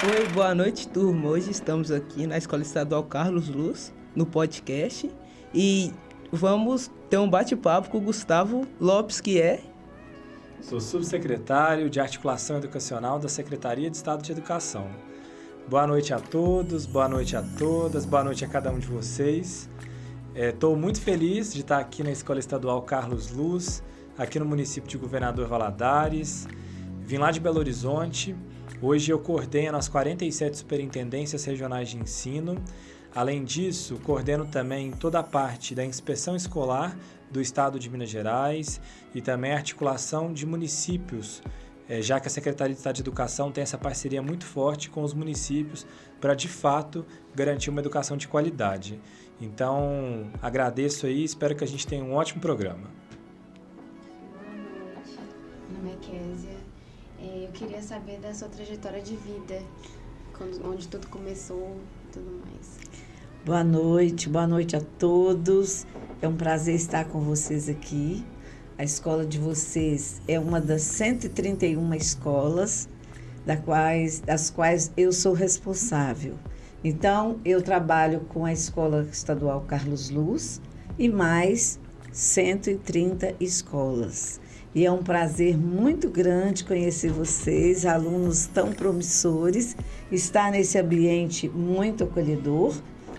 Oi, boa noite, turma. Hoje estamos aqui na Escola Estadual Carlos Luz, no podcast, e vamos ter um bate-papo com o Gustavo Lopes, que é... Sou subsecretário de Articulação Educacional da Secretaria de Estado de Educação. Boa noite a todos, boa noite a todas, boa noite a cada um de vocês. Estou muito feliz de estar aqui na Escola Estadual Carlos Luz, aqui no município de Governador Valadares. Vim lá de Belo Horizonte. Hoje eu coordeno as 47 superintendências regionais de ensino. Além disso, coordeno também toda a parte da inspeção escolar do Estado de Minas Gerais e também a articulação de municípios, já que a Secretaria de Estado de Educação tem essa parceria muito forte com os municípios para, de fato, garantir uma educação de qualidade. Então, agradeço aí e espero que a gente tenha um ótimo programa. Boa noite, meu nome é Késia. Eu queria saber da sua trajetória de vida, onde tudo começou e tudo mais. Boa noite a todos. É um prazer estar com vocês aqui. A escola de vocês é uma das 131 escolas das quais eu sou responsável. Então, eu trabalho com a Escola Estadual Carlos Luz e mais 130 escolas. E é um prazer muito grande conhecer vocês, alunos tão promissores, estar nesse ambiente muito acolhedor,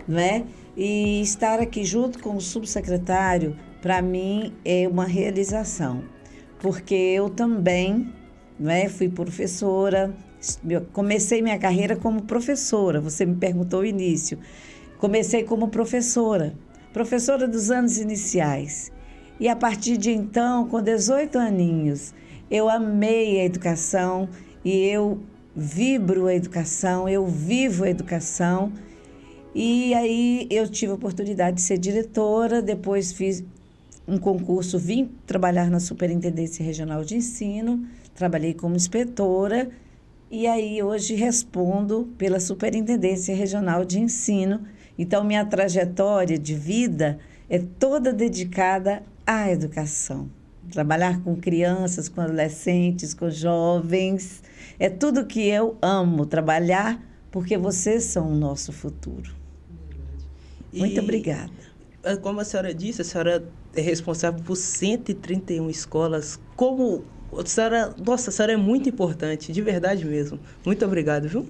né? E estar aqui junto com o subsecretário, para mim, é uma realização, porque eu também, né, fui professora, comecei minha carreira como professora, você me perguntou no início. Comecei como professora dos anos iniciais. E a partir de então, com 18 aninhos, eu amei a educação e eu vibro a educação, eu vivo a educação. E aí eu tive a oportunidade de ser diretora, depois fiz um concurso, vim trabalhar na Superintendência Regional de Ensino, trabalhei como inspetora e aí hoje respondo pela Superintendência Regional de Ensino. Então, minha trajetória de vida é toda dedicada à educação. Trabalhar com crianças, com adolescentes, com jovens, é tudo que eu amo trabalhar, porque vocês são o nosso futuro. Muito obrigada. Como a senhora disse, a senhora é responsável por 131 escolas. A senhora é muito importante, de verdade mesmo. Muito obrigado, viu?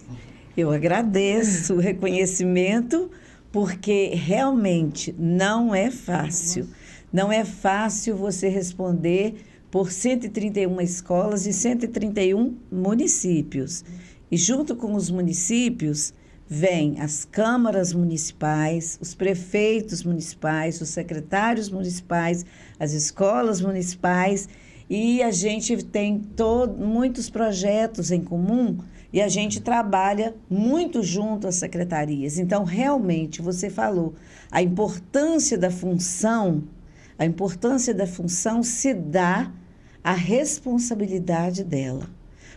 Eu agradeço o reconhecimento, porque realmente não é fácil. Não é fácil você responder por 131 escolas e 131 municípios. E junto com os municípios, vêm as câmaras municipais, os prefeitos municipais, os secretários municipais, as escolas municipais, e a gente tem muitos projetos em comum e a gente trabalha muito junto às secretarias. Então, realmente, você falou, a importância da função se dá à responsabilidade dela,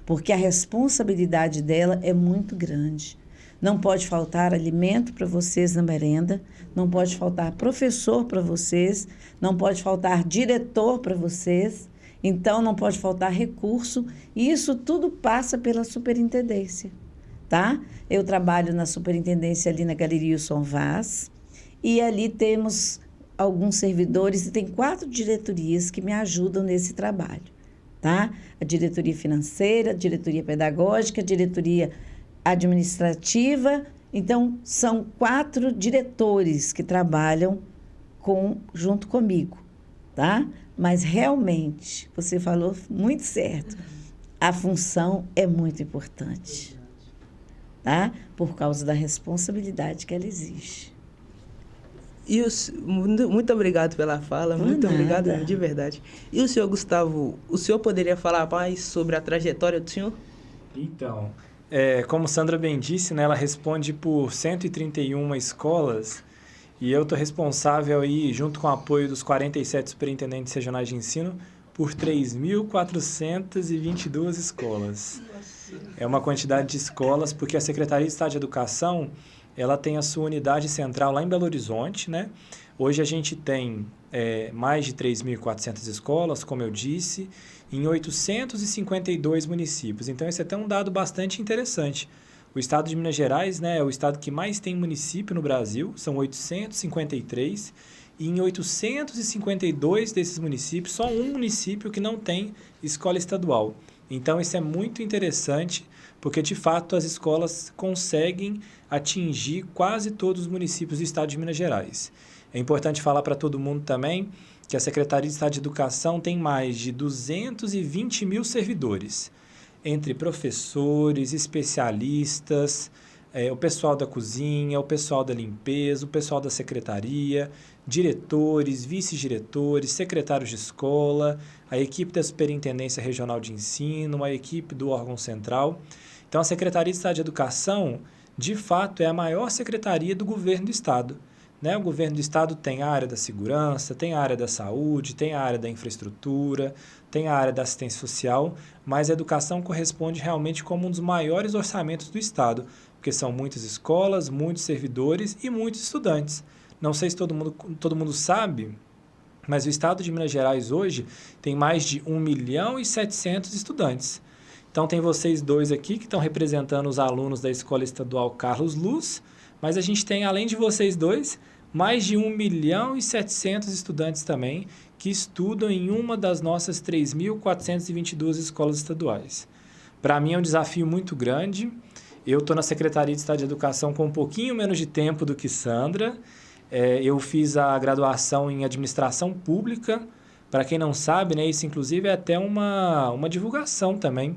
porque a responsabilidade dela é muito grande. Não pode faltar alimento para vocês na merenda, não pode faltar professor para vocês, não pode faltar diretor para vocês, então não pode faltar recurso, e isso tudo passa pela superintendência, tá? Eu trabalho na superintendência ali na Galeria Wilson Vaz, e ali temos alguns servidores, e tem 4 diretorias que me ajudam nesse trabalho, tá? A diretoria financeira, a diretoria pedagógica, a diretoria administrativa. Então, são 4 diretores que trabalham junto comigo, tá? Mas, realmente, você falou muito certo, a função é muito importante, tá? Por causa da responsabilidade que ela exige. Muito obrigado pela fala, muito obrigado de verdade. E o senhor Gustavo, o senhor poderia falar mais sobre a trajetória do senhor? Então, como Sandra bem disse, né, ela responde por 131 escolas e eu estou responsável aí, junto com o apoio dos 47 superintendentes regionais de ensino, por 3.422 escolas. É uma quantidade de escolas, porque a Secretaria de Estado de Educação, ela tem a sua unidade central lá em Belo Horizonte, né? Hoje a gente tem mais de 3.400 escolas, como eu disse, em 852 municípios. Então, esse é até um dado bastante interessante, O estado de Minas Gerais, né, é o estado que mais tem município no Brasil, são 853, e em 852 desses municípios, só um município que não tem escola estadual. Então, isso é muito interessante, porque, de fato, as escolas conseguem atingir quase todos os municípios do estado de Minas Gerais. É importante falar para todo mundo também que a Secretaria de Estado de Educação tem mais de 220 mil servidores, entre professores, especialistas, o pessoal da cozinha, o pessoal da limpeza, o pessoal da secretaria, diretores, vice-diretores, secretários de escola, a equipe da Superintendência Regional de Ensino, a equipe do órgão central. Então, a Secretaria de Estado de Educação, de fato, é a maior secretaria do governo do Estado. Né? O governo do Estado tem a área da segurança, tem a área da saúde, tem a área da infraestrutura, tem a área da assistência social, mas a educação corresponde realmente como um dos maiores orçamentos do Estado, porque são muitas escolas, muitos servidores e muitos estudantes. Não sei se todo mundo sabe, mas o Estado de Minas Gerais hoje tem mais de 1.700.000 estudantes. Então, tem vocês dois aqui que estão representando os alunos da Escola Estadual Carlos Luz, mas a gente tem, além de vocês dois, mais de 1.700.000 estudantes também que estudam em uma das nossas 3.422 escolas estaduais. Para mim é um desafio muito grande. Eu estou na Secretaria de Estado de Educação com um pouquinho menos de tempo do que Sandra. Eu fiz a graduação em Administração Pública. Para quem não sabe, né, isso inclusive é até uma divulgação também.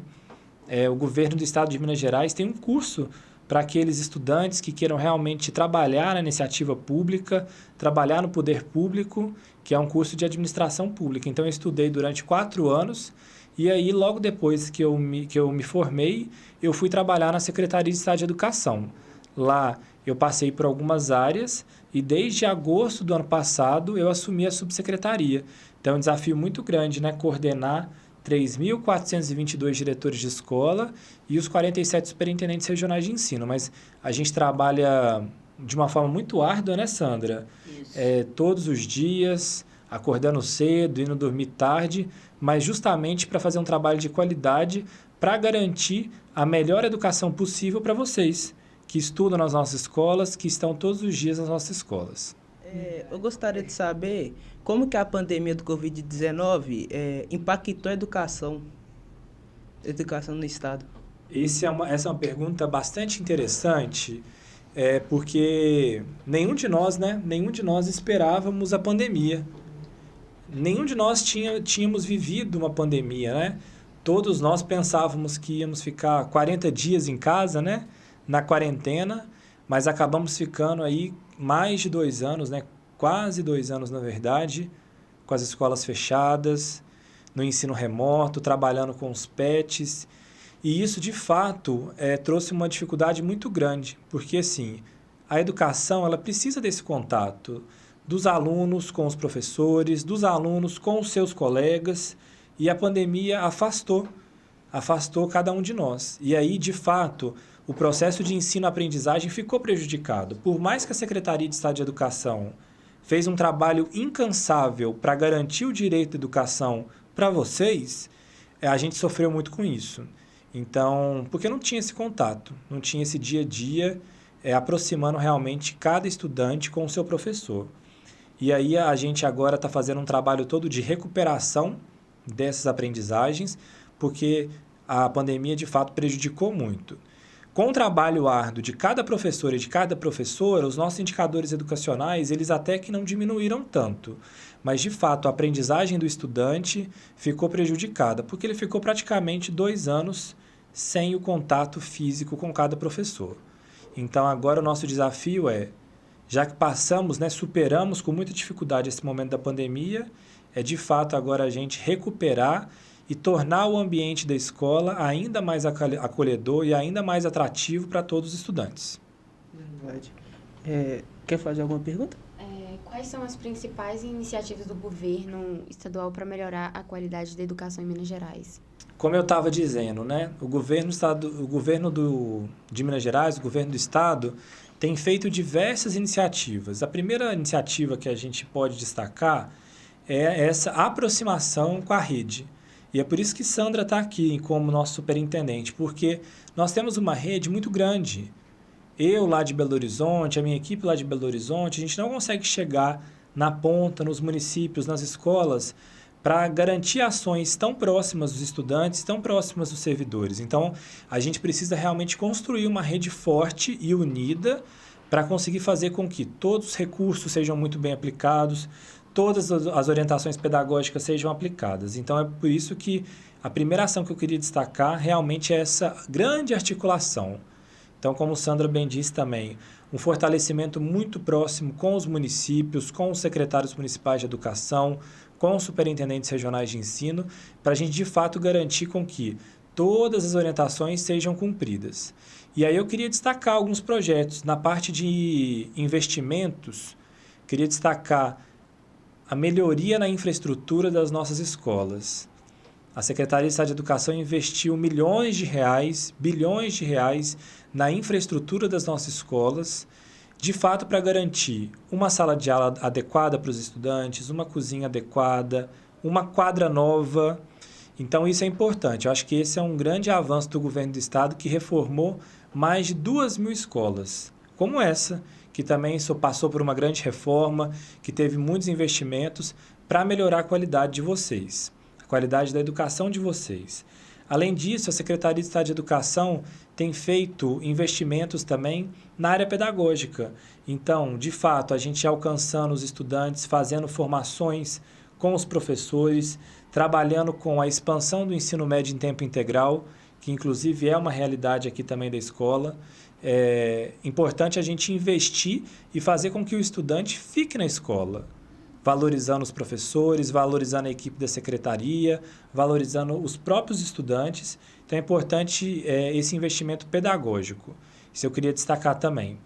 O governo do Estado de Minas Gerais tem um curso para aqueles estudantes que queiram realmente trabalhar na iniciativa pública, trabalhar no poder público, que é um curso de administração pública. Então, eu estudei durante 4 anos e aí, logo depois que eu me formei, eu fui trabalhar na Secretaria de Estado de Educação. Lá, eu passei por algumas áreas e desde agosto do ano passado, eu assumi a subsecretaria. Então, é um desafio muito grande, né? Coordenar 3.422 diretores de escola e os 47 superintendentes regionais de ensino. Mas a gente trabalha de uma forma muito árdua, né, Sandra? Isso. Todos os dias, acordando cedo, indo dormir tarde, mas justamente para fazer um trabalho de qualidade para garantir a melhor educação possível para vocês, que estudam nas nossas escolas, que estão todos os dias nas nossas escolas. Eu gostaria de saber como que a pandemia do Covid-19 impactou a educação no Estado. Essa é uma pergunta bastante interessante, porque nenhum de nós esperávamos a pandemia. Nenhum de nós tínhamos vivido uma pandemia, né? Todos nós pensávamos que íamos ficar 40 dias em casa, né? Na quarentena, mas acabamos ficando aí mais de 2 anos, né? Quase 2 anos, na verdade, com as escolas fechadas, no ensino remoto, trabalhando com os PETs. E isso, de fato, trouxe uma dificuldade muito grande, porque, assim, a educação ela precisa desse contato dos alunos com os professores, dos alunos com os seus colegas, e a pandemia afastou cada um de nós. E aí, de fato, o processo de ensino-aprendizagem ficou prejudicado. Por mais que a Secretaria de Estado de Educação fez um trabalho incansável para garantir o direito à educação para vocês, a gente sofreu muito com isso. Então, porque não tinha esse contato, não tinha esse dia a dia aproximando realmente cada estudante com o seu professor. E aí a gente agora está fazendo um trabalho todo de recuperação dessas aprendizagens, porque a pandemia de fato prejudicou muito. Com o trabalho árduo de cada professor e de cada professora, os nossos indicadores educacionais, eles até que não diminuíram tanto. Mas, de fato, a aprendizagem do estudante ficou prejudicada, porque ele ficou praticamente 2 anos sem o contato físico com cada professor. Então, agora o nosso desafio já que passamos, né, superamos com muita dificuldade esse momento da pandemia, de fato agora a gente recuperar e tornar o ambiente da escola ainda mais acolhedor e ainda mais atrativo para todos os estudantes. Verdade. Quer fazer alguma pergunta? Quais são as principais iniciativas do governo estadual para melhorar a qualidade da educação em Minas Gerais? Como eu estava dizendo, né, o governo de Minas Gerais, o governo do estado, tem feito diversas iniciativas. A primeira iniciativa que a gente pode destacar é essa aproximação com a rede. E é por isso que Sandra está aqui como nosso superintendente, porque nós temos uma rede muito grande. Eu lá de Belo Horizonte, a minha equipe lá de Belo Horizonte, a gente não consegue chegar na ponta, nos municípios, nas escolas, para garantir ações tão próximas dos estudantes, tão próximas dos servidores. Então, a gente precisa realmente construir uma rede forte e unida para conseguir fazer com que todos os recursos sejam muito bem aplicados, todas as orientações pedagógicas sejam aplicadas. Então, é por isso que a primeira ação que eu queria destacar realmente é essa grande articulação. Então, como Sandra bem disse também, um fortalecimento muito próximo com os municípios, com os secretários municipais de educação, com os superintendentes regionais de ensino, para a gente, de fato, garantir com que todas as orientações sejam cumpridas. E aí eu queria destacar alguns projetos. Na parte de investimentos, queria destacar a melhoria na infraestrutura das nossas escolas. A Secretaria de Estado de Educação investiu bilhões de reais na infraestrutura das nossas escolas, de fato para garantir uma sala de aula adequada para os estudantes, uma cozinha adequada, uma quadra nova. Então isso é importante. Eu acho que esse é um grande avanço do governo do estado, que reformou mais de 2.000 escolas, como essa, que também passou por uma grande reforma, que teve muitos investimentos para melhorar a qualidade de vocês, a qualidade da educação de vocês. Além disso, a Secretaria de Estado de Educação tem feito investimentos também na área pedagógica. Então, de fato, a gente alcançando os estudantes, fazendo formações com os professores, trabalhando com a expansão do ensino médio em tempo integral, que inclusive é uma realidade aqui também da escola. É importante a gente investir e fazer com que o estudante fique na escola, valorizando os professores, valorizando a equipe da secretaria, valorizando os próprios estudantes. Então é importante esse investimento pedagógico. Isso eu queria destacar também.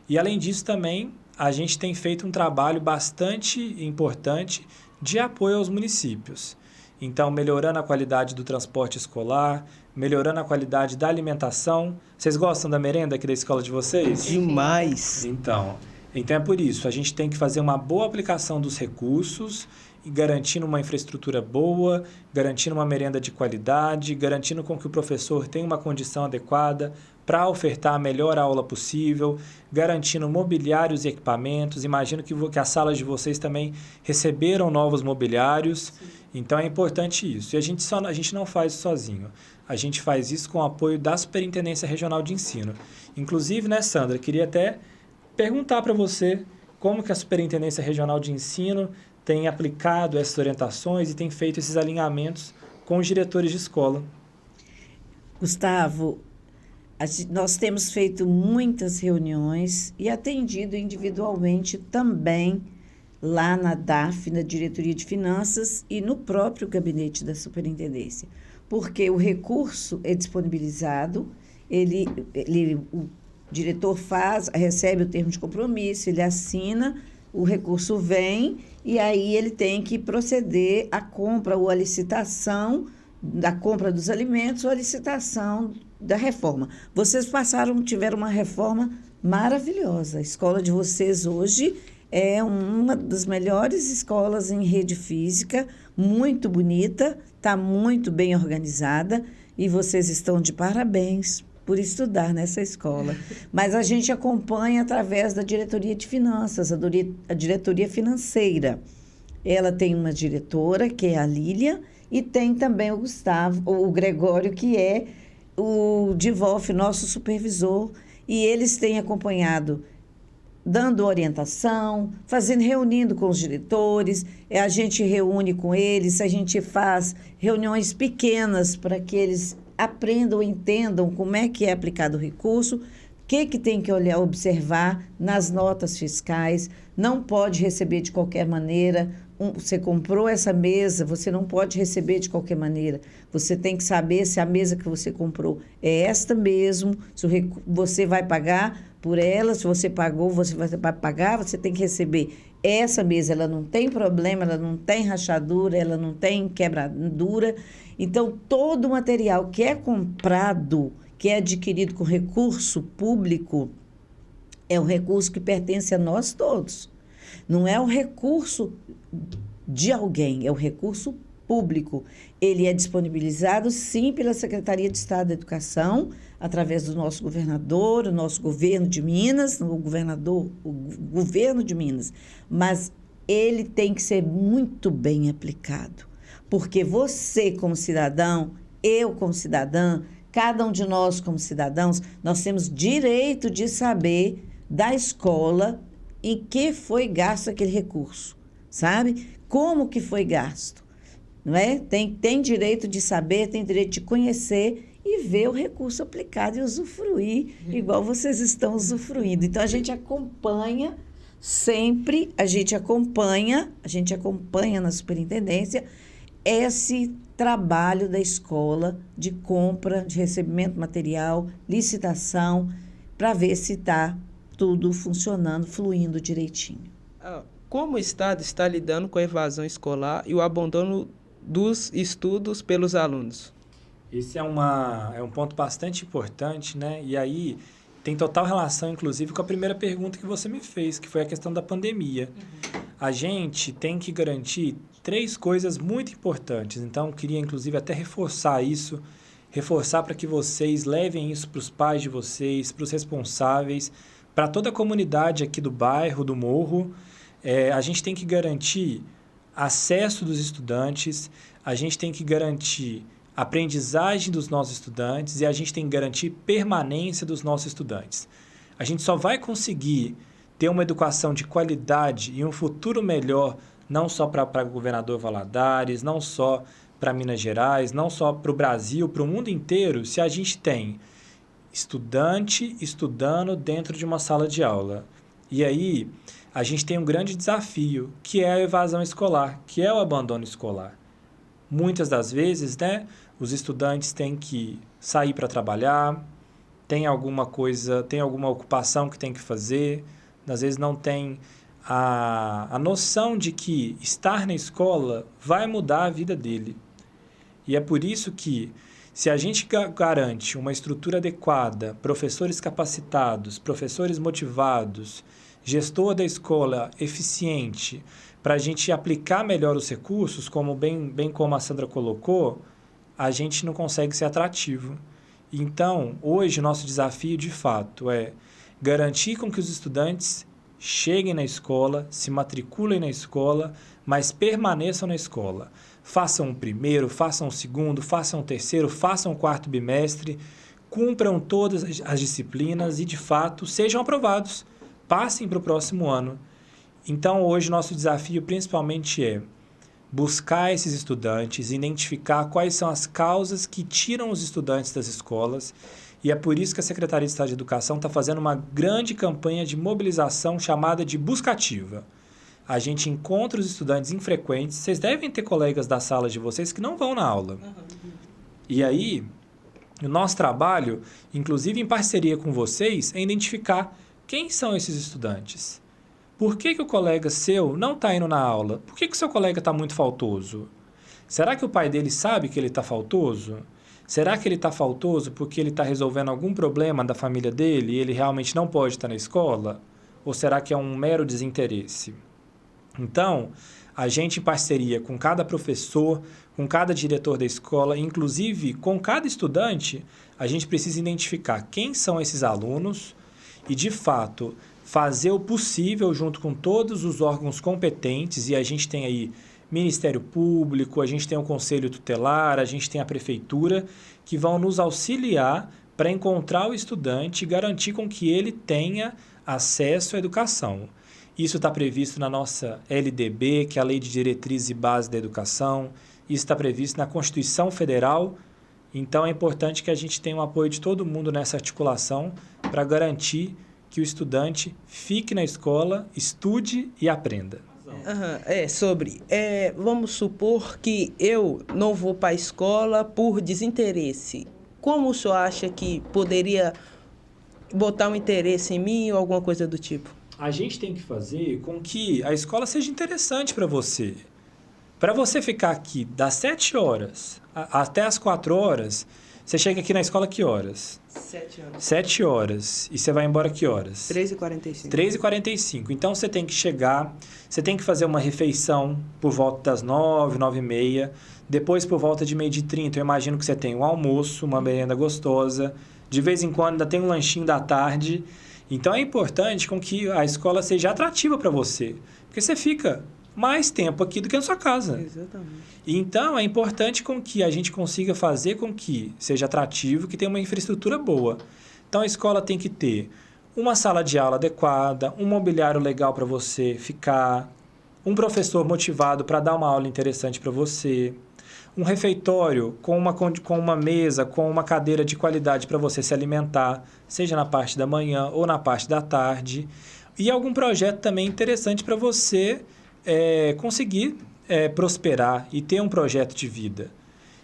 E além disso também, a gente tem feito um trabalho bastante importante de apoio aos municípios. Então, melhorando a qualidade do transporte escolar, melhorando a qualidade da alimentação. Vocês gostam da merenda aqui da escola de vocês? Demais! Então é por isso, a gente tem que fazer uma boa aplicação dos recursos, e garantindo uma infraestrutura boa, garantindo uma merenda de qualidade, garantindo com que o professor tenha uma condição adequada para ofertar a melhor aula possível, garantindo mobiliários e equipamentos. Imagino que as salas de vocês também receberam novos mobiliários. Sim. Então é importante isso. E a gente não faz isso sozinho. A gente faz isso com o apoio da Superintendência Regional de Ensino. Inclusive, né, Sandra, queria até perguntar para você como que a Superintendência Regional de Ensino tem aplicado essas orientações e tem feito esses alinhamentos com os diretores de escola. Gustavo, nós temos feito muitas reuniões e atendido individualmente também lá na DAF, na Diretoria de Finanças, e no próprio gabinete da Superintendência. Porque o recurso é disponibilizado, o diretor recebe o termo de compromisso, ele assina, o recurso vem e aí ele tem que proceder à compra ou à licitação da compra dos alimentos ou à licitação da reforma. Vocês tiveram uma reforma maravilhosa. A escola de vocês hoje é uma das melhores escolas em rede física, muito bonita, está muito bem organizada e vocês estão de parabéns por estudar nessa escola. Mas a gente acompanha através da Diretoria de Finanças, a diretoria financeira. Ela tem uma diretora, que é a Lília, e tem também o Gregório, que é o DIVOF, nosso supervisor, e eles têm acompanhado, dando orientação, reunindo com os diretores, a gente reúne com eles, a gente faz reuniões pequenas para que eles aprendam, entendam como é que é aplicado o recurso, o que tem que olhar, observar nas notas fiscais, não pode receber de qualquer maneira. Você comprou essa mesa, você não pode receber de qualquer maneira. Você tem que saber se a mesa que você comprou é esta mesmo, se você vai pagar por ela, se você pagou, você vai pagar, você tem que receber essa mesa. Ela não tem problema, ela não tem rachadura, ela não tem quebradura. Então, todo o material que é comprado, que é adquirido com recurso público, é um recurso que pertence a nós todos. Não é um recurso de alguém, é um recurso público, ele é disponibilizado, sim, pela Secretaria de Estado da Educação, através do nosso governador, o nosso governo de Minas, o governo de Minas, mas ele tem que ser muito bem aplicado, porque você como cidadão, eu como cidadã, cada um de nós como cidadãos, nós temos direito de saber da escola em que foi gasto aquele recurso, sabe? Como que foi gasto, não é? Tem direito de saber, tem direito de conhecer e ver o recurso aplicado e usufruir, igual vocês estão usufruindo. Então, a gente acompanha sempre, a gente acompanha na superintendência esse trabalho da escola de compra, de recebimento de material, licitação, para ver se está tudo funcionando, fluindo direitinho. Como o Estado está lidando com a evasão escolar e o abandono dos estudos pelos alunos? Esse é um ponto bastante importante, né? E aí tem total relação, inclusive, com a primeira pergunta que você me fez, que foi a questão da pandemia. A gente tem que garantir 3 coisas muito importantes. Então, eu queria, inclusive, até reforçar isso, reforçar para que vocês levem isso para os pais de vocês, para os responsáveis, para toda a comunidade aqui do bairro, do Morro. A gente tem que garantir acesso dos estudantes, a gente tem que garantir aprendizagem dos nossos estudantes e a gente tem que garantir permanência dos nossos estudantes. A gente só vai conseguir ter uma educação de qualidade e um futuro melhor, não só para o governador Valadares, não só para Minas Gerais, não só para o Brasil, para o mundo inteiro, se a gente tem estudante estudando dentro de uma sala de aula. E aí, a gente tem um grande desafio, que é a evasão escolar, que é o abandono escolar. Muitas das vezes, né, os estudantes têm que sair para trabalhar, tem alguma ocupação que tem que fazer, às vezes não tem a noção de que estar na escola vai mudar a vida dele. E é por isso que, se a gente garante uma estrutura adequada, professores capacitados, professores motivados, gestor da escola eficiente, para a gente aplicar melhor os recursos, bem como a Sandra colocou, a gente não consegue ser atrativo. Então, hoje, o nosso desafio, de fato, é garantir com que os estudantes cheguem na escola, se matriculem na escola, mas permaneçam na escola. Façam o primeiro, façam o segundo, façam o terceiro, façam o 4º bimestre, cumpram todas as disciplinas e, de fato, sejam aprovados. Passem para o próximo ano. Então, hoje, nosso desafio principalmente é buscar esses estudantes, identificar quais são as causas que tiram os estudantes das escolas. E é por isso que a Secretaria de Estado de Educação está fazendo uma grande campanha de mobilização chamada de Busca Ativa. A gente encontra os estudantes infrequentes. Vocês devem ter colegas da sala de vocês que não vão na aula. E aí, o nosso trabalho, inclusive em parceria com vocês, é identificar quem são esses estudantes. Por que o colega seu não está indo na aula? Por que o seu colega está muito faltoso? Será que o pai dele sabe que ele está faltoso? Será que ele está faltoso porque ele está resolvendo algum problema da família dele e ele realmente não pode estar na escola? Ou será que é um mero desinteresse? Então, a gente em parceria com cada professor, com cada diretor da escola, inclusive com cada estudante, a gente precisa identificar quem são esses alunos e, de fato, fazer o possível junto com todos os órgãos competentes, e a gente tem aí Ministério Público, a gente tem o Conselho Tutelar, a gente tem a Prefeitura, que vão nos auxiliar para encontrar o estudante e garantir com que ele tenha acesso à educação. Isso está previsto na nossa LDB, que é a Lei de Diretrizes e Bases da Educação, isso está previsto na Constituição Federal, então é importante que a gente tenha o apoio de todo mundo nessa articulação para garantir que o estudante fique na escola, estude e aprenda. Vamos supor que eu não vou para a escola por desinteresse. Como o senhor acha que poderia botar um interesse em mim ou alguma coisa do tipo? A gente tem que fazer com que a escola seja interessante para você. Para você ficar aqui das 7 horas até as 4 horas, Você chega aqui na escola que horas? 7 horas. 7 horas. E você vai embora que horas? 3h45. 3h45. Então, você tem que chegar, você tem que fazer uma refeição por volta das 9, 9h30. Depois, por volta de 12h30, eu imagino que você tem um almoço, uma merenda gostosa. De vez em quando, ainda tem um lanchinho da tarde. Então, é importante com que a escola seja atrativa para você. Porque você fica mais tempo aqui do que na sua casa. Exatamente. Então, é importante com que a gente consiga fazer com que seja atrativo, que tenha uma infraestrutura boa. Então, a escola tem que ter uma sala de aula adequada, um mobiliário legal para você ficar, um professor motivado para dar uma aula interessante para você, um refeitório com uma mesa, com uma cadeira de qualidade para você se alimentar, seja na parte da manhã ou na parte da tarde, e algum projeto também interessante para você conseguir prosperar e ter um projeto de vida.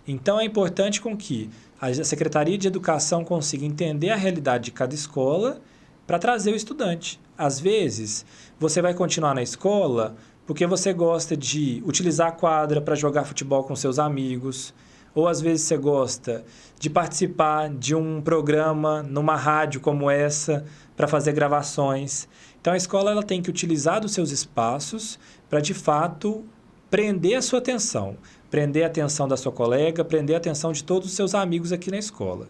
Então, é importante com que a Secretaria de Educação consiga entender a realidade de cada escola para trazer o estudante. Às vezes, você vai continuar na escola porque você gosta de utilizar a quadra para jogar futebol com seus amigos, ou às vezes você gosta de participar de um programa numa rádio como essa para fazer gravações. Então, a escola ela tem que utilizar dos seus espaços para, de fato, prender a sua atenção, prender a atenção da sua colega, prender a atenção de todos os seus amigos aqui na escola.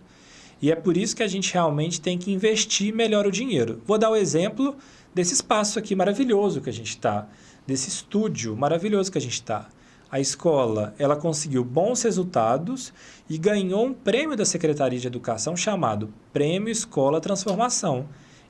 E é por isso que a gente realmente tem que investir melhor o dinheiro. Vou dar o exemplo desse espaço aqui maravilhoso que a gente está, desse estúdio maravilhoso que a gente está. A escola ela conseguiu bons resultados e ganhou um prêmio da Secretaria de Educação chamado Prêmio Escola Transformação.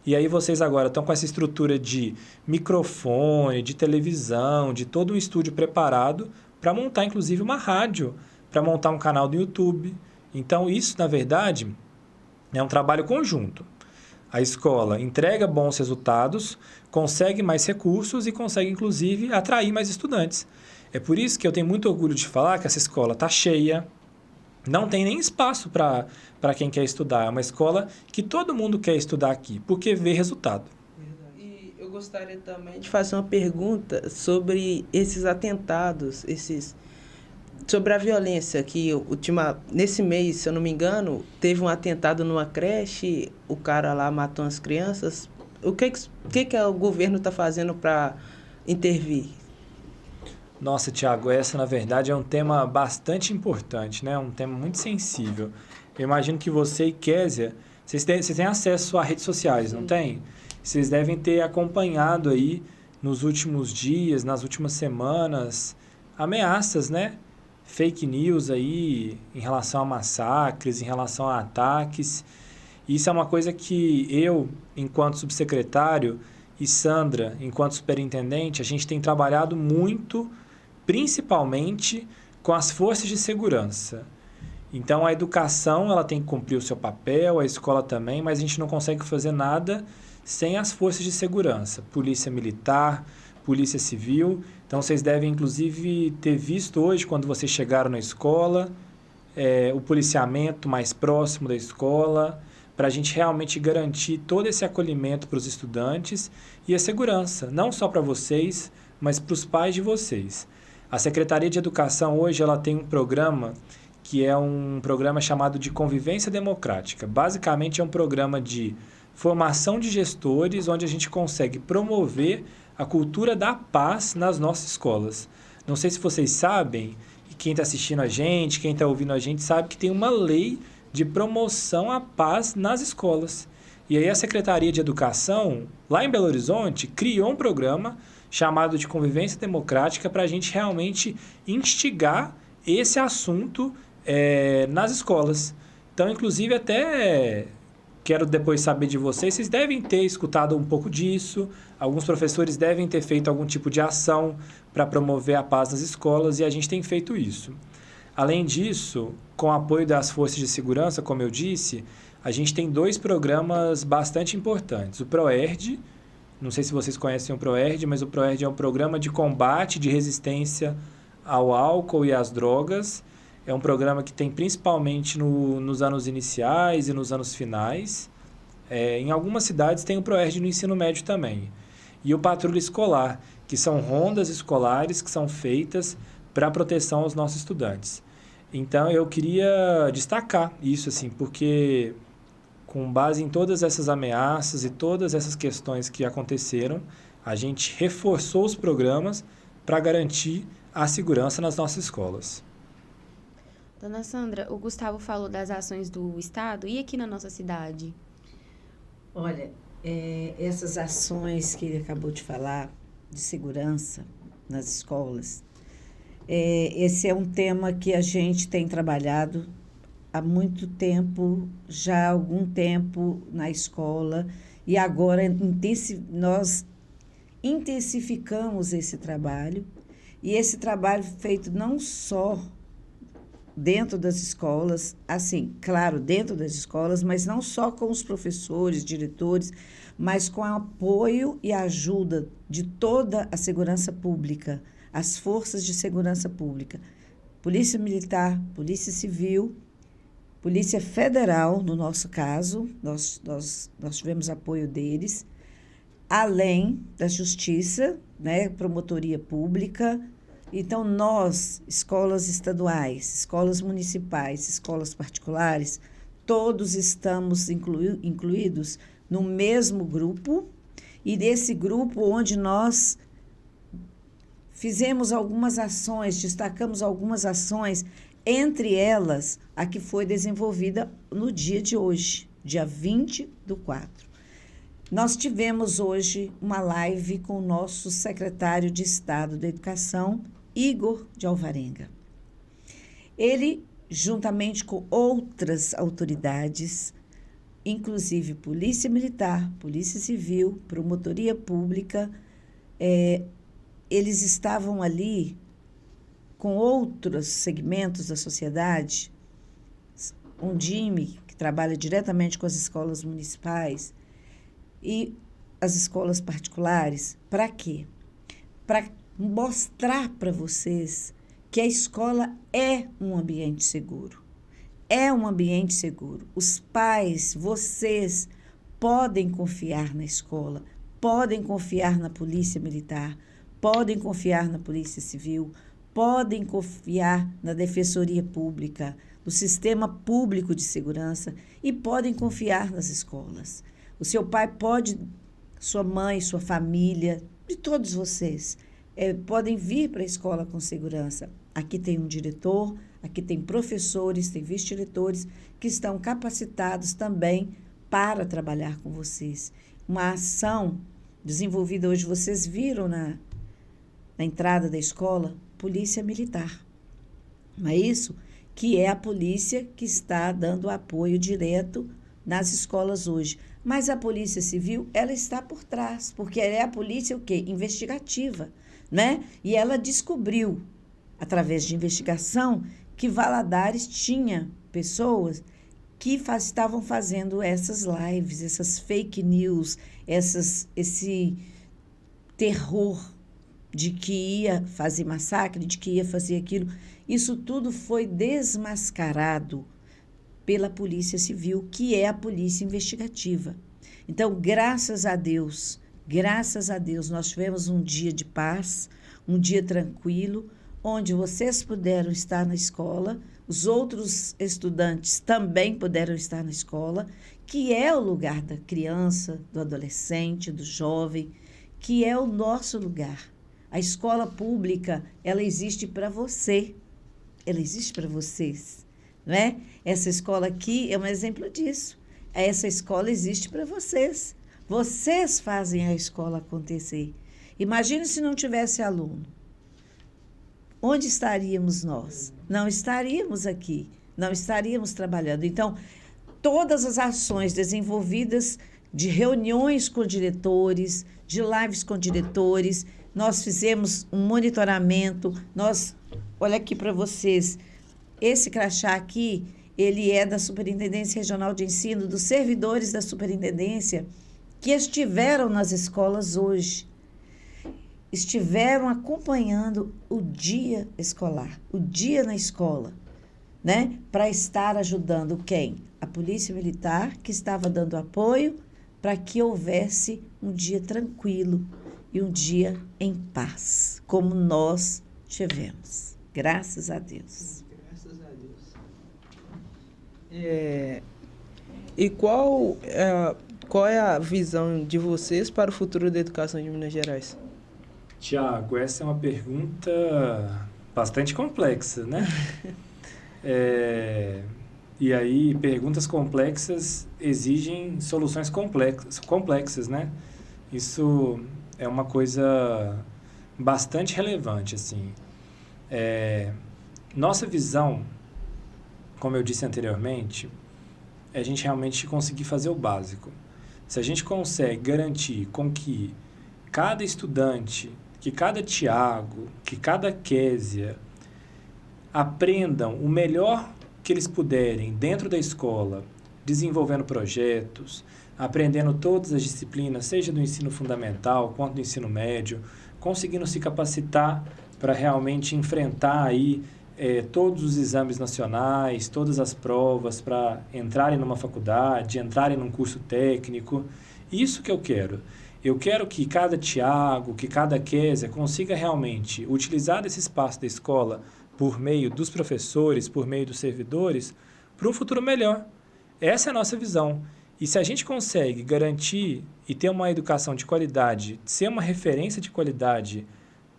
E aí vocês agora estão com essa estrutura de microfone, de televisão, de todo um estúdio preparado para montar, inclusive, uma rádio, para montar um canal do YouTube. Então, isso, na verdade, é um trabalho conjunto. A escola entrega bons resultados, consegue mais recursos e consegue, inclusive, atrair mais estudantes. É por isso que eu tenho muito orgulho de falar que essa escola está cheia, não tem nem espaço para quem quer estudar. É uma escola que todo mundo quer estudar aqui, porque vê resultado. E eu gostaria também de fazer uma pergunta sobre esses atentados, sobre a violência que nesse mês, se eu não me engano, teve um atentado numa creche, o cara lá matou as crianças. O que o governo está fazendo para intervir? Nossa, Thiago, essa na verdade é um tema bastante importante, né? Um tema muito sensível. Eu imagino que você e Késia, vocês têm acesso a redes sociais, não tem? Vocês devem ter acompanhado aí nos últimos dias, nas últimas semanas, ameaças, né? Fake news aí em relação a massacres, em relação a ataques. Isso é uma coisa que eu, enquanto subsecretário, e Sandra, enquanto superintendente, a gente tem trabalhado muito, principalmente com as forças de segurança. Então, a educação ela tem que cumprir o seu papel, a escola também, mas a gente não consegue fazer nada sem as forças de segurança. Polícia Militar, Polícia Civil. Então, vocês devem, inclusive, ter visto hoje, quando vocês chegaram na escola, o policiamento mais próximo da escola, para a gente realmente garantir todo esse acolhimento para os estudantes e a segurança, não só para vocês, mas para os pais de vocês. A Secretaria de Educação hoje ela tem um programa que é um programa chamado de Convivência Democrática. Basicamente é um programa de formação de gestores onde a gente consegue promover a cultura da paz nas nossas escolas. Não sei se vocês sabem, e quem está assistindo a gente, quem está ouvindo a gente, sabe que tem uma lei de promoção à paz nas escolas. E aí a Secretaria de Educação, lá em Belo Horizonte, criou um programa chamado de Convivência Democrática para a gente realmente instigar esse assunto nas escolas. Então, inclusive, até quero depois saber de vocês devem ter escutado um pouco disso, alguns professores devem ter feito algum tipo de ação para promover a paz nas escolas e a gente tem feito isso. Além disso, com o apoio das forças de segurança, como eu disse, a gente tem 2 programas bastante importantes. O ProERD, não sei se vocês conhecem o ProERD, mas o ProERD é um programa de combate, de resistência ao álcool e às drogas. É um programa que tem principalmente nos anos iniciais e nos anos finais. Em algumas cidades tem o ProERD no ensino médio também. E o Patrulha Escolar, que são rondas escolares que são feitas para proteção aos nossos estudantes. Então, eu queria destacar isso, assim, porque com base em todas essas ameaças e todas essas questões que aconteceram, a gente reforçou os programas para garantir a segurança nas nossas escolas. Dona Sandra, o Gustavo falou das ações do Estado e aqui na nossa cidade? Olha, essas ações que ele acabou de falar, de segurança nas escolas, esse é um tema que a gente tem trabalhado há muito tempo, já há algum tempo na escola, e agora nós intensificamos esse trabalho, e esse trabalho feito não só dentro das escolas, assim, claro, dentro das escolas, mas não só com os professores, diretores, mas com o apoio e a ajuda de toda a segurança pública, as forças de segurança pública, Polícia Militar, Polícia Civil, Polícia Federal, no nosso caso, nós tivemos apoio deles, além da Justiça, né, Promotoria Pública. Então, nós, escolas estaduais, escolas municipais, escolas particulares, todos estamos incluídos no mesmo grupo, e nesse grupo onde nós fizemos algumas ações, destacamos algumas ações, entre elas a que foi desenvolvida no dia de hoje, dia 20/4. Nós tivemos hoje uma live com o nosso secretário de Estado da Educação, Igor de Alvarenga. Ele, juntamente com outras autoridades, inclusive Polícia Militar, Polícia Civil, Promotoria Pública, eles estavam ali com outros segmentos da sociedade, um DIME, que trabalha diretamente com as escolas municipais, e as escolas particulares. Para quê? Para mostrar para vocês que a escola é um ambiente seguro. É um ambiente seguro. Os pais, vocês, podem confiar na escola, podem confiar na Polícia Militar, podem confiar na Polícia Civil, podem confiar na Defensoria Pública, no Sistema Público de Segurança, e podem confiar nas escolas. O seu pai pode, sua mãe, sua família, de todos vocês, podem vir para a escola com segurança. Aqui tem um diretor, aqui tem professores, tem vice-diretores que estão capacitados também para trabalhar com vocês. Uma ação desenvolvida hoje, vocês viram na entrada da escola, Polícia Militar. Não é isso? Que é a polícia que está dando apoio direto nas escolas hoje. Mas a Polícia Civil, ela está por trás, porque ela é a polícia o quê? Investigativa, né? E ela descobriu, através de investigação, que Valadares tinha pessoas que estavam fazendo essas lives, essas fake news, esse terror de que ia fazer massacre, de que ia fazer aquilo. Isso tudo foi desmascarado pela Polícia Civil, que é a polícia investigativa. Então, graças a Deus, nós tivemos um dia de paz, um dia tranquilo, onde vocês puderam estar na escola, os outros estudantes também puderam estar na escola, que é o lugar da criança, do adolescente, do jovem, que é o nosso lugar. A escola pública, ela existe para você, ela existe para vocês, não é? Essa escola aqui é um exemplo disso. Essa escola existe para vocês. Vocês fazem a escola acontecer. Imagine se não tivesse aluno. Onde estaríamos nós? Não estaríamos aqui, não estaríamos trabalhando. Então, todas as ações desenvolvidas de reuniões com diretores, de lives com diretores, nós fizemos um monitoramento, olha aqui para vocês, esse crachá aqui, ele é da Superintendência Regional de Ensino, dos servidores da Superintendência que estiveram nas escolas hoje, estiveram acompanhando o dia escolar, o dia na escola, né? Para estar ajudando quem? A Polícia Militar, que estava dando apoio para que houvesse um dia tranquilo e um dia em paz, como nós tivemos. Graças a Deus. Graças a Deus. E qual é a visão de vocês para o futuro da educação de Minas Gerais? Tiago, essa é uma pergunta bastante complexa, né? E aí, perguntas complexas exigem soluções complexas, né? Isso é uma coisa bastante relevante, assim. Nossa visão, como eu disse anteriormente, é a gente realmente conseguir fazer o básico. Se a gente consegue garantir com que cada estudante, que cada Tiago, que cada Késia aprendam o melhor que eles puderem dentro da escola, desenvolvendo projetos, aprendendo todas as disciplinas, seja do ensino fundamental quanto do ensino médio, conseguindo se capacitar para realmente enfrentar aí todos os exames nacionais, todas as provas para entrarem numa faculdade, entrarem num curso técnico. Isso que eu quero. Eu quero que cada Tiago, que cada Késia consiga realmente utilizar desse espaço da escola por meio dos professores, por meio dos servidores, para um futuro melhor. Essa é a nossa visão. E se a gente consegue garantir e ter uma educação de qualidade, ser uma referência de qualidade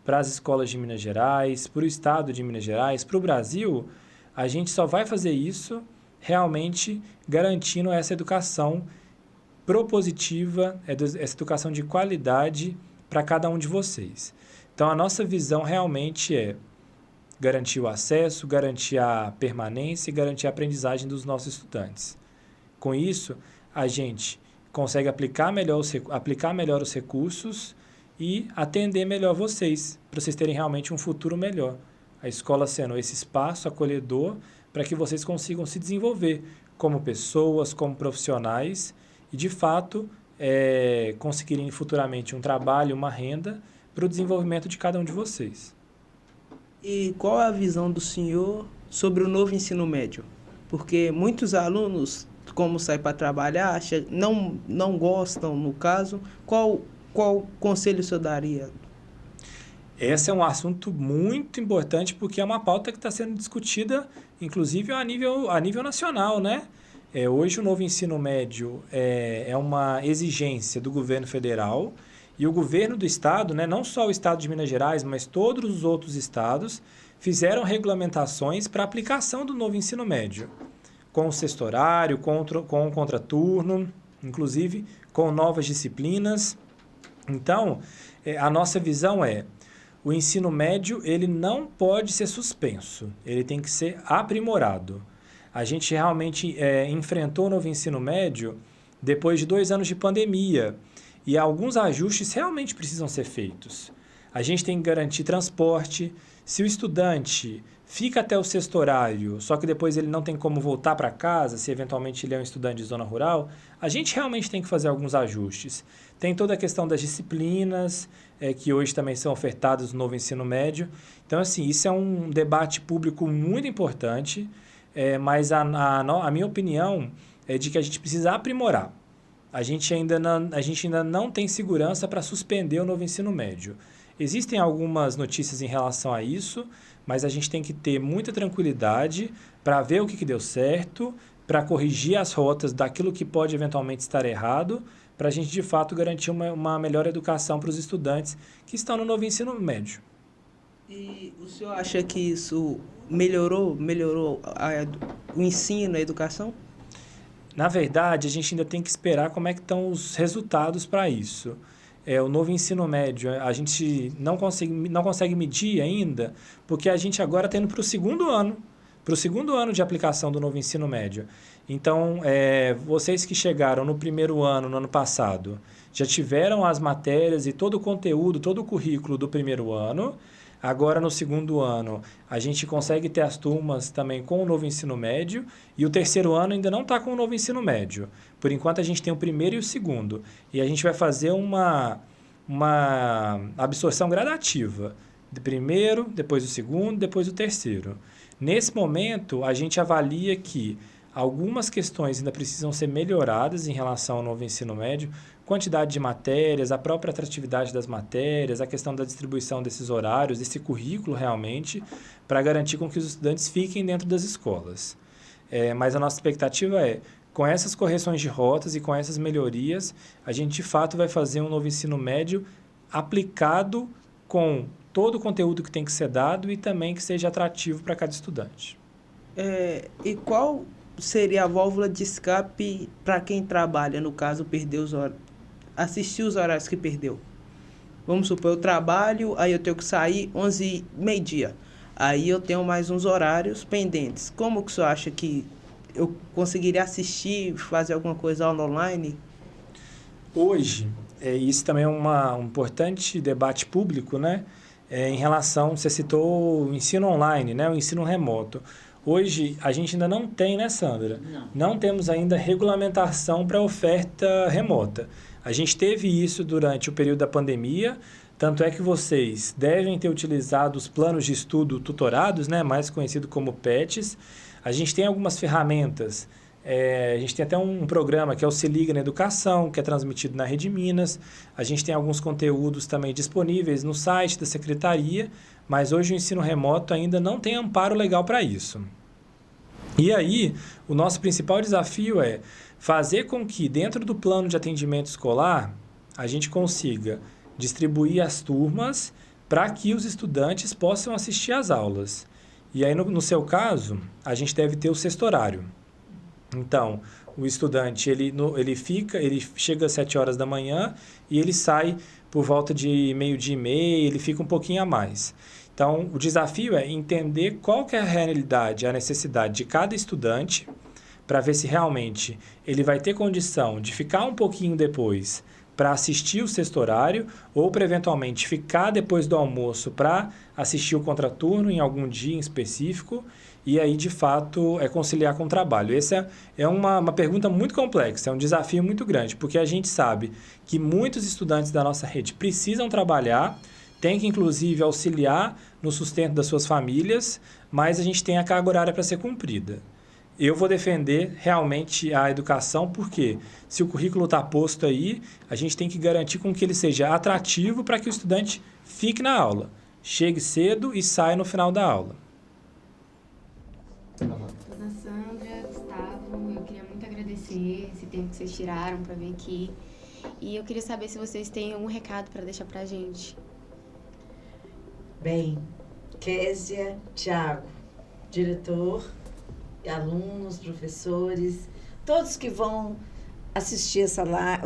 para as escolas de Minas Gerais, para o estado de Minas Gerais, para o Brasil, a gente só vai fazer isso realmente garantindo essa educação propositiva, essa educação de qualidade para cada um de vocês. Então, a nossa visão realmente é garantir o acesso, garantir a permanência e garantir a aprendizagem dos nossos estudantes. Com isso, a gente consegue aplicar melhor os recursos e atender melhor vocês, para vocês terem realmente um futuro melhor. A escola sendo esse espaço acolhedor para que vocês consigam se desenvolver como pessoas, como profissionais e, de fato, conseguirem futuramente um trabalho, uma renda para o desenvolvimento de cada um de vocês. E qual é a visão do senhor sobre o novo ensino médio? Porque muitos alunos, como saem para trabalhar, não gostam, no caso. Qual conselho o senhor daria? Esse é um assunto muito importante porque é uma pauta que está sendo discutida, inclusive, a nível nacional, né? Hoje o novo ensino médio é uma exigência do governo federal e o governo do estado, né, não só o estado de Minas Gerais, mas todos os outros estados, fizeram regulamentações para a aplicação do novo ensino médio, com o sexto horário, com o contraturno, inclusive com novas disciplinas. Então, a nossa visão o ensino médio ele não pode ser suspenso, ele tem que ser aprimorado. A gente realmente enfrentou o novo ensino médio depois de 2 anos de pandemia e alguns ajustes realmente precisam ser feitos. A gente tem que garantir transporte. Se o estudante fica até o sexto horário, só que depois ele não tem como voltar para casa, se eventualmente ele é um estudante de zona rural, a gente realmente tem que fazer alguns ajustes. Tem toda a questão das disciplinas, que hoje também são ofertadas no novo ensino médio. Então, assim, isso é um debate público muito importante, mas a minha opinião é de que a gente precisa aprimorar. A gente ainda não tem segurança para suspender o novo ensino médio. Existem algumas notícias em relação a isso, mas a gente tem que ter muita tranquilidade para ver o que deu certo, para corrigir as rotas daquilo que pode eventualmente estar errado, para a gente, de fato, garantir uma melhor educação para os estudantes que estão no novo ensino médio. E o senhor acha que isso melhorou o ensino, a educação? Na verdade, a gente ainda tem que esperar como é que estão os resultados para isso. O novo ensino médio, a gente não consegue medir ainda, porque a gente agora está indo para o segundo ano de aplicação do novo ensino médio. Então, vocês que chegaram no primeiro ano, no ano passado, já tiveram as matérias e todo o conteúdo, todo o currículo do primeiro ano. Agora, no segundo ano, a gente consegue ter as turmas também com o novo ensino médio e o terceiro ano ainda não está com o novo ensino médio. Por enquanto, a gente tem o primeiro e o segundo. E a gente vai fazer uma absorção gradativa. De primeiro, depois o segundo, depois o terceiro. Nesse momento, a gente avalia que algumas questões ainda precisam ser melhoradas em relação ao novo ensino médio, quantidade de matérias, a própria atratividade das matérias, a questão da distribuição desses horários, desse currículo realmente, para garantir com que os estudantes fiquem dentro das escolas. Mas a nossa expectativa é, com essas correções de rotas e com essas melhorias, a gente de fato vai fazer um novo ensino médio aplicado com todo o conteúdo que tem que ser dado e também que seja atrativo para cada estudante. E qual seria a válvula de escape para quem trabalha, no caso, assistir os horários que perdeu? Vamos supor, eu trabalho, aí eu tenho que sair 11h, meio-dia. Aí eu tenho mais uns horários pendentes. Como que o senhor acha que eu conseguiria assistir, fazer alguma coisa online? Hoje, isso também é um importante debate público, né? Em relação, você citou o ensino online, né? O ensino remoto. Hoje, a gente ainda não tem, né, Sandra? Não temos ainda regulamentação para oferta remota. A gente teve isso durante o período da pandemia, tanto é que vocês devem ter utilizado os planos de estudo tutorados, né, mais conhecido como PETs. A gente tem algumas ferramentas, a gente tem até um programa que é o Se Liga na Educação, que é transmitido na Rede Minas. A gente tem alguns conteúdos também disponíveis no site da Secretaria, mas hoje o ensino remoto ainda não tem amparo legal para isso. E aí, o nosso principal desafio é fazer com que, dentro do plano de atendimento escolar, a gente consiga distribuir as turmas para que os estudantes possam assistir às aulas. E aí, no seu caso, a gente deve ter o sexto horário. Então, o estudante, ele chega às 7 horas da manhã e ele sai por volta de meio-dia e meia, ele fica um pouquinho a mais. Então, o desafio é entender qual que é a realidade, a necessidade de cada estudante, para ver se realmente ele vai ter condição de ficar um pouquinho depois para assistir o sexto horário ou para, eventualmente, ficar depois do almoço para assistir o contraturno em algum dia em específico e aí, de fato, conciliar com o trabalho. Essa é uma pergunta muito complexa, é um desafio muito grande, porque a gente sabe que muitos estudantes da nossa rede precisam trabalhar, tem que, inclusive, auxiliar no sustento das suas famílias, mas a gente tem a carga horária para ser cumprida. Eu vou defender realmente a educação, porque se o currículo está posto aí, a gente tem que garantir com que ele seja atrativo para que o estudante fique na aula, chegue cedo e saia no final da aula. Dona Sandra, Gustavo, eu queria muito agradecer esse tempo que vocês tiraram para vir aqui. E eu queria saber se vocês têm algum recado para deixar para a gente. Bem, Késia, Thiago, diretor, alunos, professores, todos que vão assistir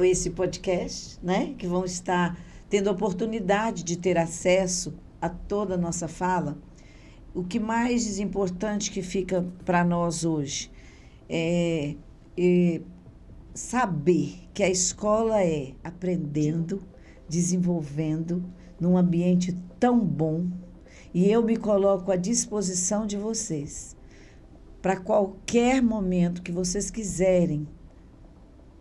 esse podcast, né? Que vão estar tendo a oportunidade de ter acesso a toda a nossa fala. O que mais importante que fica para nós hoje é saber que a escola é aprendendo, desenvolvendo, num ambiente tão bom, e eu me coloco à disposição de vocês para qualquer momento que vocês quiserem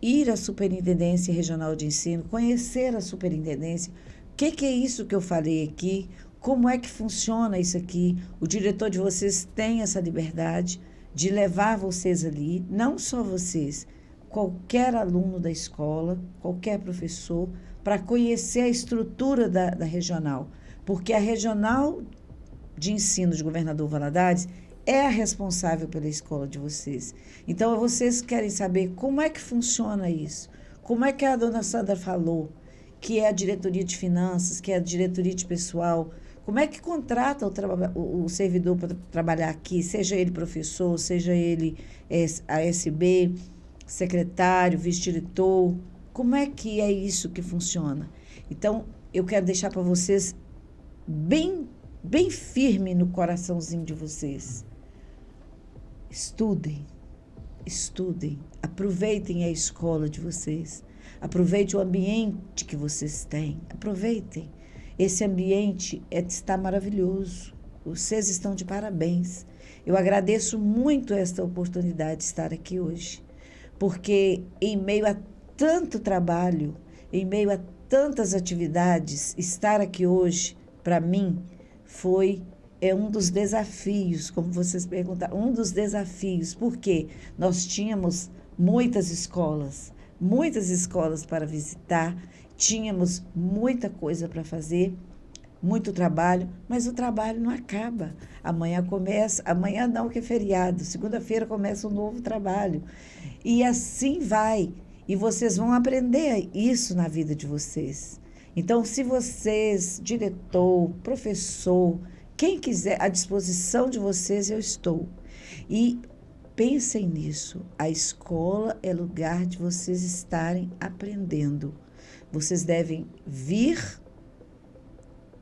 ir à Superintendência Regional de Ensino, conhecer a Superintendência, o que é isso que eu falei aqui, como é que funciona isso aqui. O diretor de vocês tem essa liberdade de levar vocês ali, não só vocês, qualquer aluno da escola, qualquer professor, para conhecer a estrutura da regional. Porque a Regional de Ensino de Governador Valadares é a responsável pela escola de vocês. Então, vocês querem saber como é que funciona isso. Como é que a dona Sandra falou, que é a diretoria de finanças, que é a diretoria de pessoal, como é que contrata o servidor para trabalhar aqui, seja ele professor, seja ele ASB, secretário, vice-diretor, como é que é isso que funciona? Então, eu quero deixar para vocês bem firme no coraçãozinho de vocês. Estudem, aproveitem a escola de vocês, aproveitem o ambiente que vocês têm, aproveitem. Esse ambiente está maravilhoso, vocês estão de parabéns. Eu agradeço muito esta oportunidade de estar aqui hoje, porque em meio a tanto trabalho, em meio a tantas atividades, estar aqui hoje, para mim, é um dos desafios, como vocês perguntaram, um dos desafios, porque nós tínhamos muitas escolas para visitar, tínhamos muita coisa para fazer, muito trabalho, mas o trabalho não acaba. Amanhã começa, amanhã não, que é feriado, segunda-feira começa um novo trabalho. E assim vai. E vocês vão aprender isso na vida de vocês. Então, se vocês, diretor, professor, quem quiser, à disposição de vocês, eu estou. E pensem nisso. A escola é lugar de vocês estarem aprendendo. Vocês devem vir,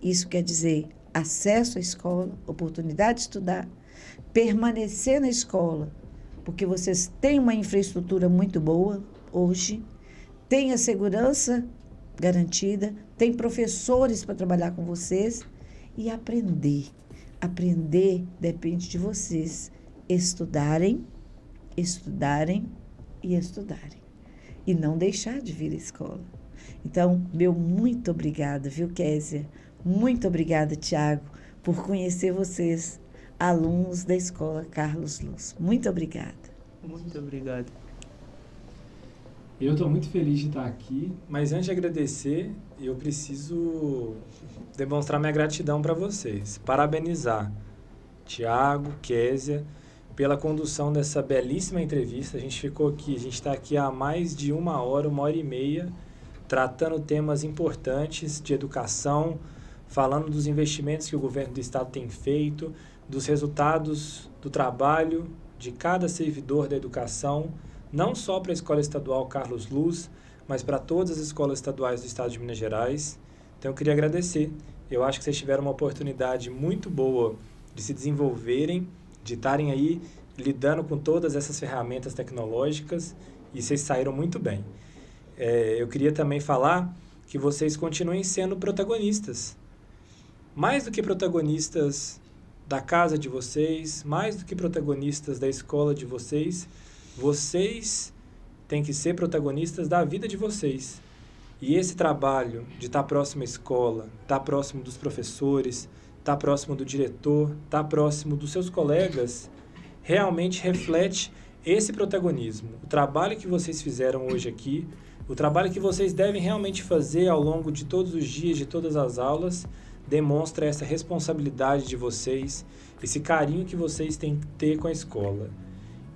isso quer dizer acesso à escola, oportunidade de estudar, permanecer na escola, porque vocês têm uma infraestrutura muito boa hoje, têm a segurança garantida, tem professores para trabalhar com vocês e aprender. Aprender depende de vocês estudarem, estudarem e estudarem. E não deixar de vir à escola. Então, meu muito obrigada, viu, Késia? Muito obrigada, Tiago, por conhecer vocês, alunos da Escola Carlos Luz. Muito obrigada. Muito obrigado. Eu estou muito feliz de estar aqui, mas antes de agradecer, eu preciso demonstrar minha gratidão para vocês. Parabenizar Tiago, Késia, pela condução dessa belíssima entrevista. A gente está aqui há mais de 1h, 1h30, tratando temas importantes de educação, falando dos investimentos que o governo do estado tem feito, dos resultados do trabalho de cada servidor da educação, não só para a Escola Estadual Carlos Luz, mas para todas as escolas estaduais do estado de Minas Gerais. Então eu queria agradecer. Eu acho que vocês tiveram uma oportunidade muito boa de se desenvolverem, de estarem aí lidando com todas essas ferramentas tecnológicas e vocês saíram muito bem. Eu queria também falar que vocês continuem sendo protagonistas. Mais do que protagonistas da casa de vocês, mais do que protagonistas da escola de vocês, vocês têm que ser protagonistas da vida de vocês. E esse trabalho de estar próximo à escola, estar próximo dos professores, estar próximo do diretor, estar próximo dos seus colegas, realmente reflete esse protagonismo. O trabalho que vocês fizeram hoje aqui, o trabalho que vocês devem realmente fazer ao longo de todos os dias, de todas as aulas, demonstra essa responsabilidade de vocês, esse carinho que vocês têm que ter com a escola.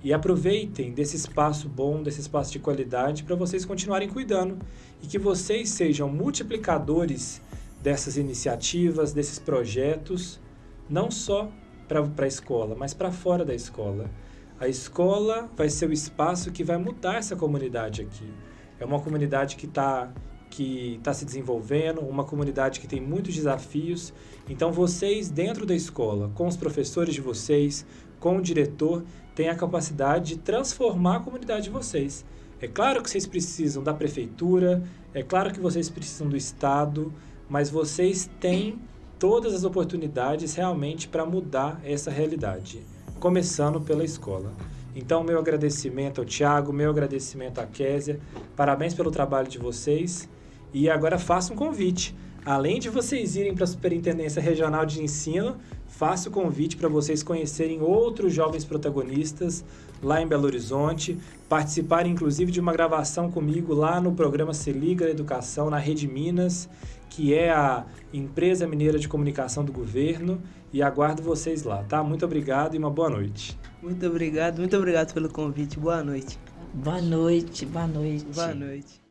E aproveitem desse espaço bom, desse espaço de qualidade, para vocês continuarem cuidando e que vocês sejam multiplicadores dessas iniciativas, desses projetos, não só para a escola, mas para fora da escola. A escola vai ser o espaço que vai mudar essa comunidade aqui. É uma comunidade que está se desenvolvendo, uma comunidade que tem muitos desafios. Então, vocês, dentro da escola, com os professores de vocês, com o diretor, têm a capacidade de transformar a comunidade de vocês. É claro que vocês precisam da prefeitura, é claro que vocês precisam do Estado, mas vocês têm todas as oportunidades realmente para mudar essa realidade, começando pela escola. Então, meu agradecimento ao Tiago, meu agradecimento à Késia, parabéns pelo trabalho de vocês. E agora faço um convite. Além de vocês irem para a Superintendência Regional de Ensino, faço o convite para vocês conhecerem outros jovens protagonistas lá em Belo Horizonte, participarem inclusive de uma gravação comigo lá no programa Se Liga Educação, na Rede Minas, que é a empresa mineira de comunicação do governo, e aguardo vocês lá, tá? Muito obrigado e uma boa noite. Muito obrigado pelo convite. Boa noite. Boa noite, boa noite. Boa noite.